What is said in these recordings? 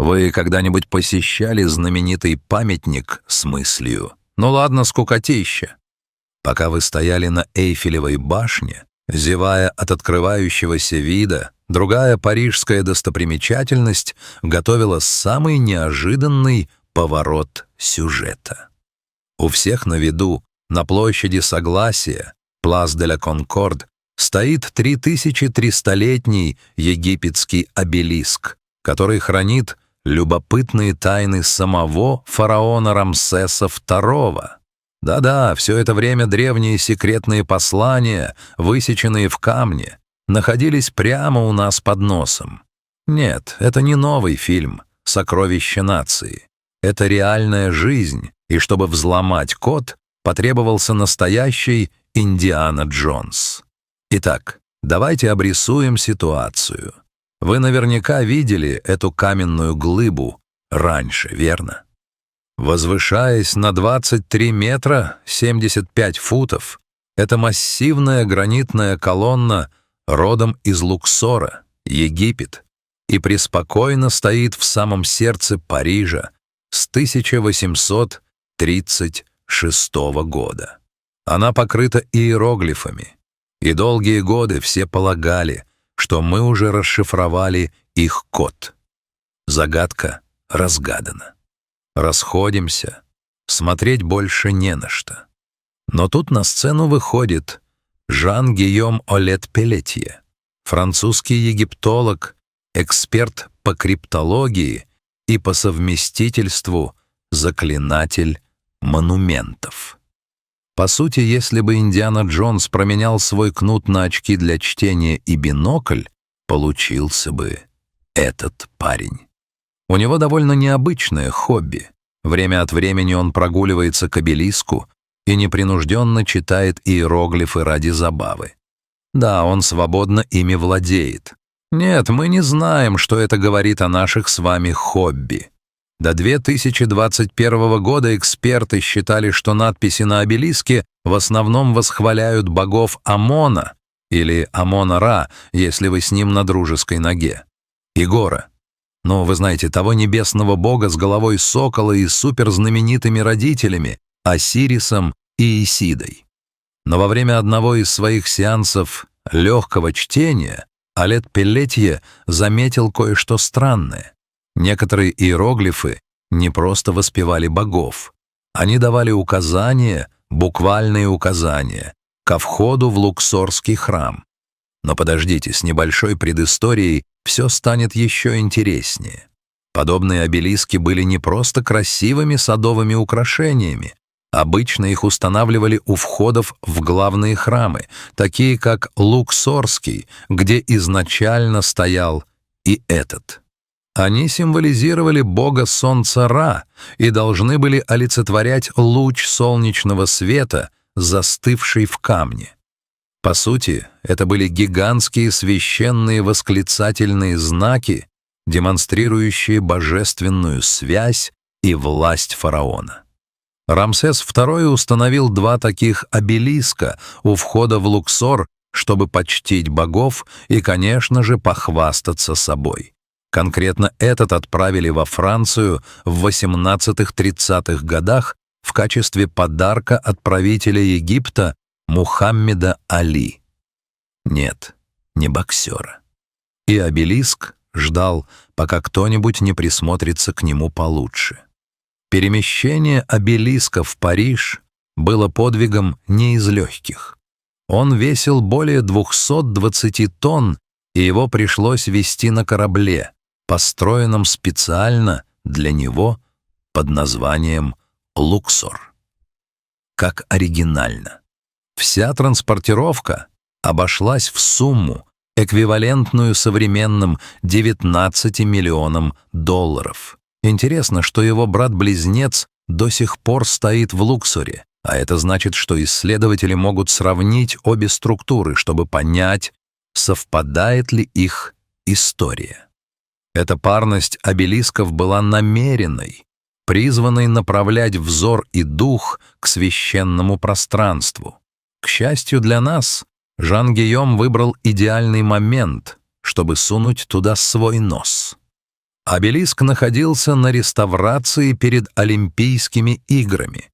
Вы когда-нибудь посещали знаменитый памятник с мыслью? Ну ладно, скукотища. Пока вы стояли на Эйфелевой башне, зевая от открывающегося вида, другая парижская достопримечательность готовила самый неожиданный поворот сюжета. У всех на виду, на площади Согласия, Place de la Concorde, стоит 3300-летний египетский обелиск, который хранит любопытные тайны самого фараона Рамсеса II. Да-да, все это время древние секретные послания, высеченные в камне, находились прямо у нас под носом. Нет, это не новый фильм «Сокровища нации». Это реальная жизнь, и чтобы взломать код, потребовался настоящий Индиана Джонс. Итак, давайте обрисуем ситуацию. Вы наверняка видели эту каменную глыбу раньше, верно? Возвышаясь на 23 метра 75 футов, это массивная гранитная колонна родом из Луксора, Египет, и преспокойно стоит в самом сердце Парижа с 1836 года. Она покрыта иероглифами, и долгие годы все полагали, что мы уже расшифровали их код. Загадка разгадана. Расходимся, смотреть больше не на что. Но тут на сцену выходит Жан-Гийом Олет-Пелетье, французский египтолог, эксперт по криптологии и по совместительству заклинатель монументов. По сути, если бы Индиана Джонс променял свой кнут на очки для чтения и бинокль, получился бы этот парень. У него довольно необычное хобби. Время от времени он прогуливается к обелиску и непринужденно читает иероглифы ради забавы. Да, он свободно ими владеет. Нет, мы не знаем, что это говорит о наших с вами хобби. До 2021 года эксперты считали, что надписи на обелиске в основном восхваляют богов Амона или Амона-Ра, если вы с ним на дружеской ноге, и Гора. Ну, вы знаете, того небесного бога с головой сокола и суперзнаменитыми родителями Осирисом и Исидой. Но во время одного из своих сеансов легкого чтения Олет-Пелетье заметил кое-что странное. Некоторые иероглифы не просто воспевали богов. Они давали указания, буквальные указания, ко входу в Луксорский храм. Но подождите, с небольшой предысторией все станет еще интереснее. Подобные обелиски были не просто красивыми садовыми украшениями. Обычно их устанавливали у входов в главные храмы, такие как Луксорский, где изначально стоял и этот. Они символизировали бога солнца Ра и должны были олицетворять луч солнечного света, застывший в камне. По сути, это были гигантские священные восклицательные знаки, демонстрирующие божественную связь и власть фараона. Рамсес II установил 2 таких обелиска у входа в Луксор, чтобы почтить богов и, конечно же, похвастаться собой. Конкретно этот отправили во Францию в 1830-х годах в качестве подарка от правителя Египта Мухаммеда Али. Нет, не боксера. И обелиск ждал, пока кто-нибудь не присмотрится к нему получше. Перемещение обелиска в Париж было подвигом не из легких. Он весил более 220 тонн, и его пришлось везти на корабле, построенном специально для него под названием «Луксор». Как оригинально. Вся транспортировка обошлась в сумму, эквивалентную современным 19 миллионам долларов. Интересно, что его брат-близнец до сих пор стоит в Луксоре, а это значит, что исследователи могут сравнить обе структуры, чтобы понять, совпадает ли их история. Эта парность обелисков была намеренной, призванной направлять взор и дух к священному пространству. К счастью для нас, Жан-Гийом выбрал идеальный момент, чтобы сунуть туда свой нос. Обелиск находился на реставрации перед Олимпийскими играми.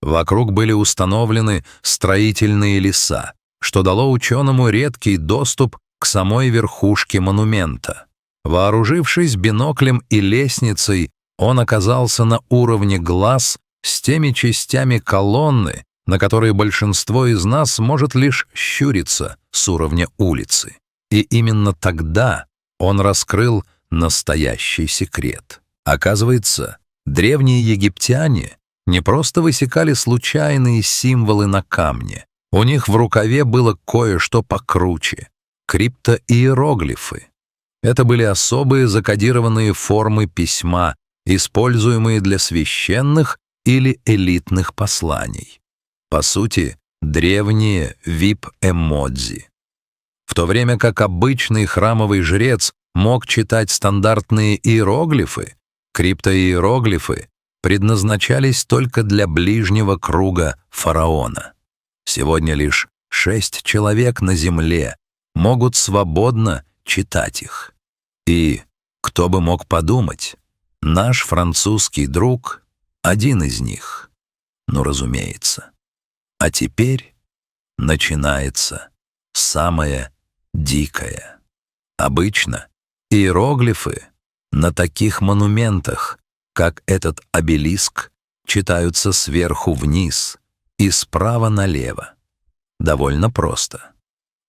Вокруг были установлены строительные леса, что дало ученому редкий доступ к самой верхушке монумента. Вооружившись биноклем и лестницей, он оказался на уровне глаз с теми частями колонны, на которые большинство из нас может лишь щуриться с уровня улицы. И именно тогда он раскрыл настоящий секрет. Оказывается, древние египтяне не просто высекали случайные символы на камне. У них в рукаве было кое-что покруче — криптоиероглифы. Это были особые закодированные формы письма, используемые для священных или элитных посланий. По сути, древние вип-эмодзи. В то время как обычный храмовый жрец мог читать стандартные иероглифы, криптоиероглифы предназначались только для ближнего круга фараона. Сегодня лишь 6 человек на земле могут свободно читать их. И, кто бы мог подумать, наш французский друг — один из них. Ну, разумеется. А теперь начинается самое дикое. Обычно иероглифы на таких монументах, как этот обелиск, читаются сверху вниз и справа налево. Довольно просто.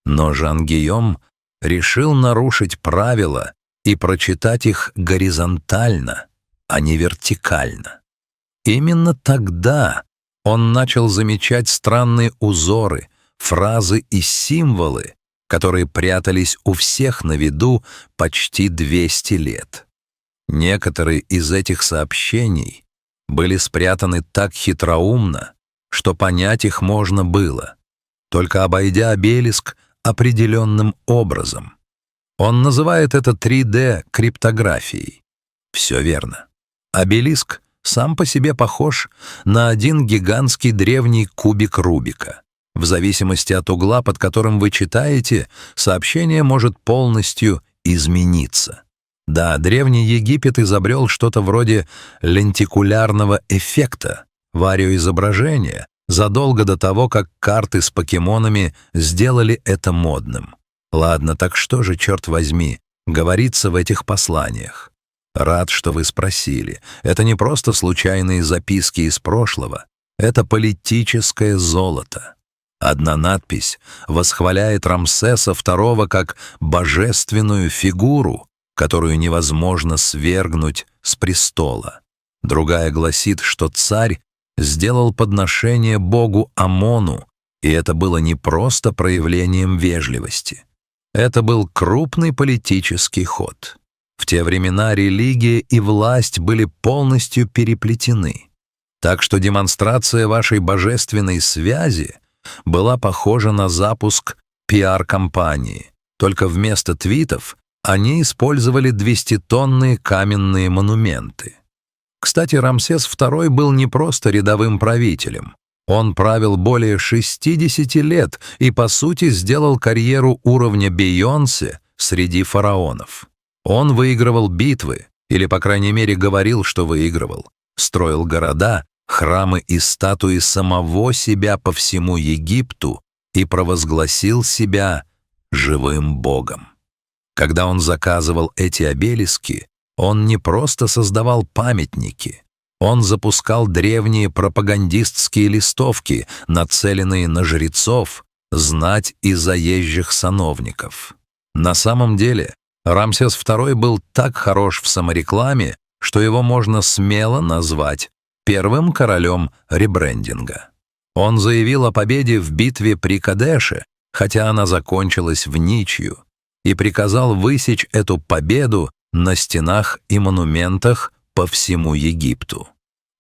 Но Жан-Гийом решил нарушить правила и прочитать их горизонтально, а не вертикально. Именно тогда он начал замечать странные узоры, фразы и символы, которые прятались у всех на виду почти 200 лет. Некоторые из этих сообщений были спрятаны так хитроумно, что понять их можно было, только обойдя обелиск определенным образом. Он называет это 3D-криптографией. Все верно. Обелиск сам по себе похож на один гигантский древний кубик Рубика. В зависимости от угла, под которым вы читаете, сообщение может полностью измениться. Да, Древний Египет изобрел что-то вроде лентикулярного эффекта, вариоизображения, задолго до того, как карты с покемонами сделали это модным. Ладно, так что же, черт возьми, говорится в этих посланиях? Рад, что вы спросили. Это не просто случайные записки из прошлого, это политическое золото. Одна надпись восхваляет Рамсеса II как божественную фигуру, которую невозможно свергнуть с престола. Другая гласит, что царь сделал подношение богу Амону, и это было не просто проявлением вежливости. Это был крупный политический ход. В те времена религия и власть были полностью переплетены. Так что демонстрация вашей божественной связи была похожа на запуск пиар-компании, только вместо твитов они использовали 200-тонные каменные монументы. Кстати, Рамсес II был не просто рядовым правителем. Он правил более 60 лет и, по сути, сделал карьеру уровня Бейонсе среди фараонов. Он выигрывал битвы, или, по крайней мере, говорил, что выигрывал, строил города, храмы и статуи самого себя по всему Египту и провозгласил себя живым богом. Когда он заказывал эти обелиски, он не просто создавал памятники, он запускал древние пропагандистские листовки, нацеленные на жрецов, знать и заезжих сановников. На самом деле, Рамсес II был так хорош в саморекламе, что его можно смело назвать первым королем ребрендинга. Он заявил о победе в битве при Кадеше, хотя она закончилась в ничью, и приказал высечь эту победу на стенах и монументах по всему Египту.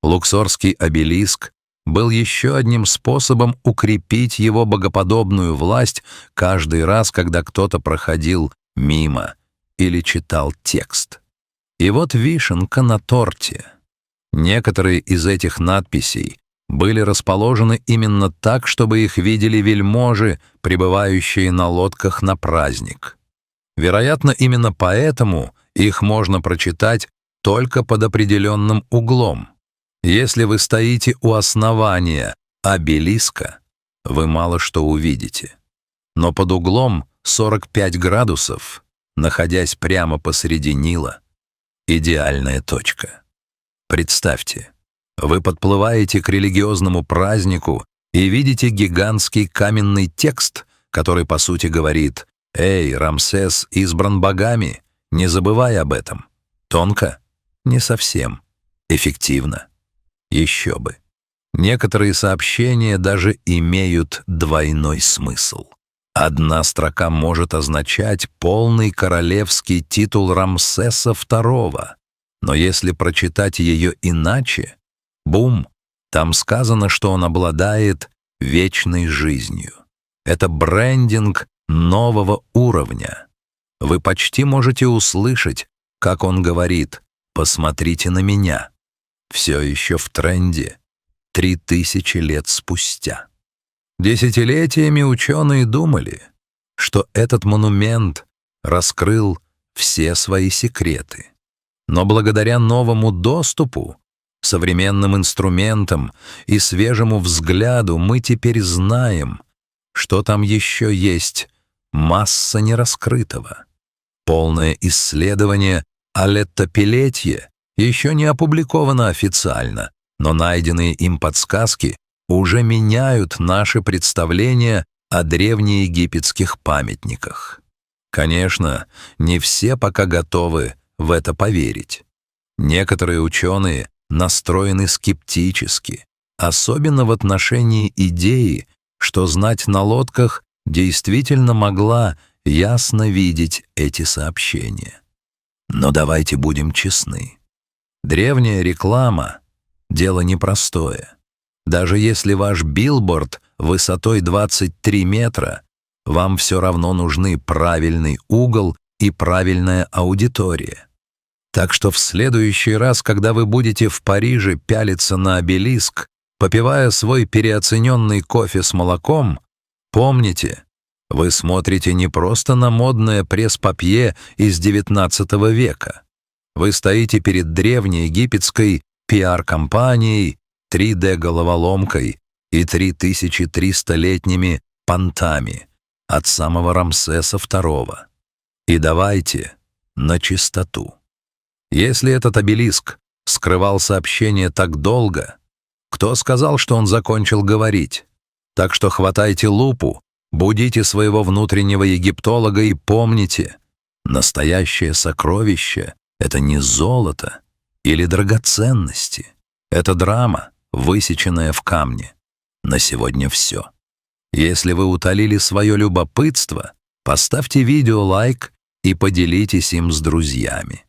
Луксорский обелиск был еще одним способом укрепить его богоподобную власть каждый раз, когда кто-то проходил мимо или читал текст. И вот вишенка на торте. Некоторые из этих надписей были расположены именно так, чтобы их видели вельможи, прибывающие на лодках на праздник. Вероятно, именно поэтому Их можно прочитать только под определенным углом. Если вы стоите у основания обелиска, вы мало что увидите. Но под углом 45 градусов, находясь прямо посреди Нила, идеальная точка. Представьте, вы подплываете к религиозному празднику и видите гигантский каменный текст, который по сути говорит: «Эй, Рамсес избран богами, не забывай об этом». Тонко? Не совсем. Эффективно? Еще бы. Некоторые сообщения даже имеют двойной смысл. Одна строка может означать полный королевский титул Рамсеса II, но если прочитать ее иначе, бум, там сказано, что он обладает вечной жизнью. Это брендинг нового уровня. Вы почти можете услышать, как он говорит: «Посмотрите на меня». Все еще в тренде 3000 лет спустя. Десятилетиями ученые думали, что этот монумент раскрыл все свои секреты. Но благодаря новому доступу, современным инструментам и свежему взгляду мы теперь знаем, что там еще есть масса нераскрытого. Полное исследование о Леттопелетье еще не опубликовано официально, но найденные им подсказки уже меняют наши представления о древнеегипетских памятниках. Конечно, не все пока готовы в это поверить. Некоторые ученые настроены скептически, особенно в отношении идеи, что знать на лодках действительно могла ясно видеть эти сообщения. Но давайте будем честны. Древняя реклама — дело непростое. Даже если ваш билборд высотой 23 метра, вам все равно нужны правильный угол и правильная аудитория. Так что в следующий раз, когда вы будете в Париже пялиться на обелиск, попивая свой переоцененный кофе с молоком, помните, вы смотрите не просто на модное пресс-папье из XIX века. Вы стоите перед древнеегипетской пиар-компанией, 3D-головоломкой и 3300-летними понтами от самого Рамсеса II. И давайте на чистоту. Если этот обелиск скрывал сообщение так долго, кто сказал, что он закончил говорить? Так что хватайте лупу, будите своего внутреннего египтолога и помните, настоящее сокровище — это не золото или драгоценности. Это драма, высеченная в камне. На сегодня все. Если вы утолили свое любопытство, поставьте видео лайк и поделитесь им с друзьями.